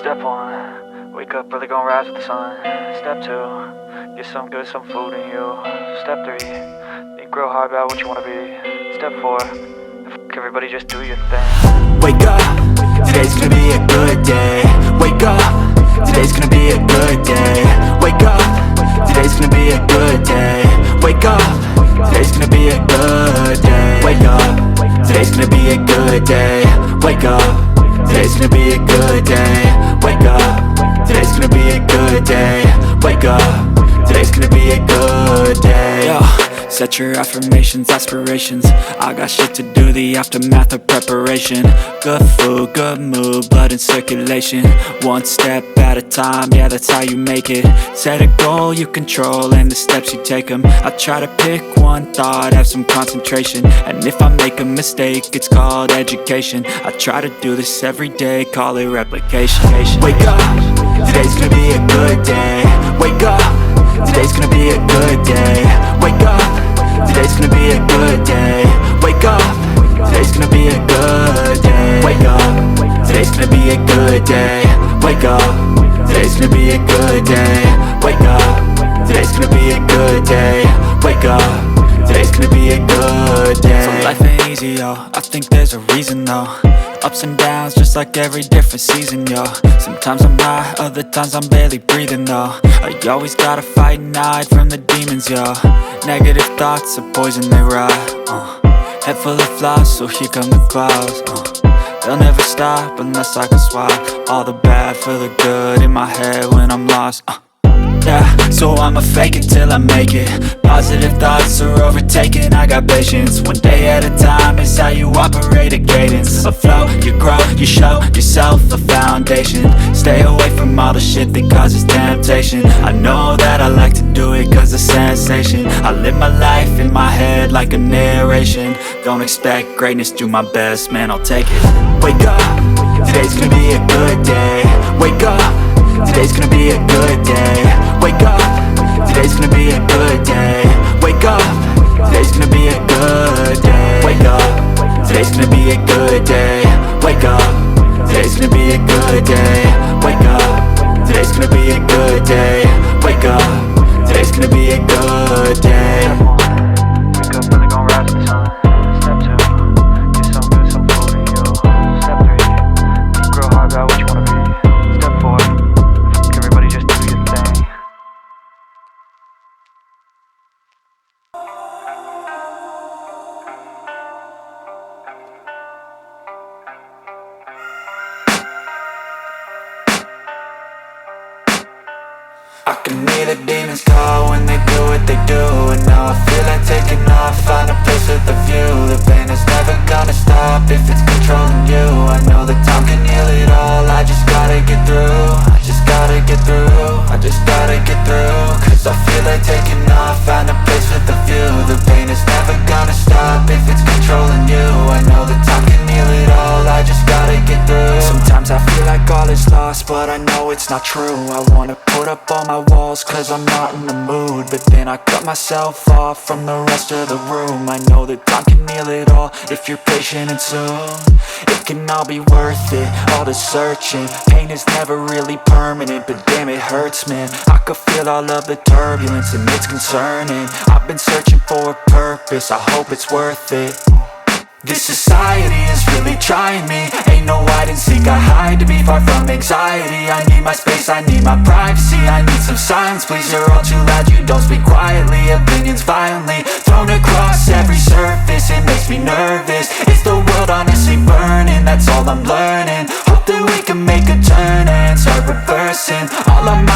Step 1, wake up early, gonna rise with the sun. Step 2, get some good, some food in you. Step 3, think real hard about what you wanna be. Step 4, everybody just do your thing. Wake up, today's gonna be a good day. Wake up, today's gonna be a good day. Wake up, today's gonna be a good day. Wake up, today's gonna be a good day. Wake up, today's gonna be a good day. Wake up, today's gonna be a good day. Wake up, today's gonna be a good day. Wake up, today's gonna be a good day. Yo, set your affirmations, aspirations. I got shit to do, the aftermath of preparation. Good food, good mood, blood in circulation. One step at a time, yeah, that's how you make it. Set a goal you control and the steps you take them. I try to pick one thought, have some concentration. And if I make a mistake, it's called education. I try to do this every day, call it replication. Wake up, today's gonna be a good day. Wake up, today's gonna be a good day. Wake up, today's gonna be a good day. Wake up, today's gonna be a good day. Wake up, today's gonna be a good day. Wake up, today's gonna be a good day. Wake up, today's gonna be a good day. Wake up, today's gonna be a good day. So life ain't easy, yo, I think there's a reason though. Ups and downs, just like every different season, yo. Sometimes I'm high, other times I'm barely breathing, though. I always gotta fight and hide from the demons, yo. Negative thoughts are poison, they rot. Head full of flies, so here come the clouds. They'll never stop unless I can swap all the bad for the good in my head when I'm lost. Yeah, so I'ma fake it till I make it. Positive thoughts are overtaken, I got patience. One day at a time is how you operate a cadence. A flow, you grow, you show yourself a foundation. Stay away from all the shit that causes temptation. I know that I like to do it cause it's sensation. I live my life in my head like a narration. Don't expect greatness, do my best, man, I'll take it. Wake up, today's gonna be a good day. Wake up, today's gonna be a good day. Wake up, today's gonna be a good day. Wake up, today's gonna be a good day. Wake up, today's gonna be a good day. Wake up, today's gonna be a good day. Wake up, today's gonna be a good day. Wake up, today's gonna be a good day. Wake up early, gonna rise with the sun. Step 2, get some good, some food in you. Step 3, think real hard about what you wanna be. Step 4, everybody just do your thing. I can hear the demons call when they do what they do. And now I feel like taking off, find a place with a view. The pain is never gonna stop if it's controlling you. I know that time can heal it all, I just gotta get through. I just gotta get through, I just gotta get through. Cause I feel like taking off, find a place with a view. The pain is never gonna stop if it's controlling you. I know that time can heal it all, I just gotta get through. Sometimes I feel like all is lost, but I know it's not true. I wanna put up all my walls cause I'm not in the mood. But then I cut myself off from the rest of the room. I know that time can heal it all if you're patient and soon. It can all be worth it, all the searching. Pain is never really permanent, but damn it hurts, man. I could feel all of the turbulence and it's concerning. I've been searching for a purpose, I hope it's worth it. This society is really trying me. Ain't no hide and seek, I hide to be far from anxiety. I need my space, I need my privacy. I need some silence, please, you're all too loud. You don't speak quietly, opinions violently thrown across every surface. It makes me nervous, is the world honestly burning? That's all I'm learning. Hope that we can make a turn and start reversing all our minds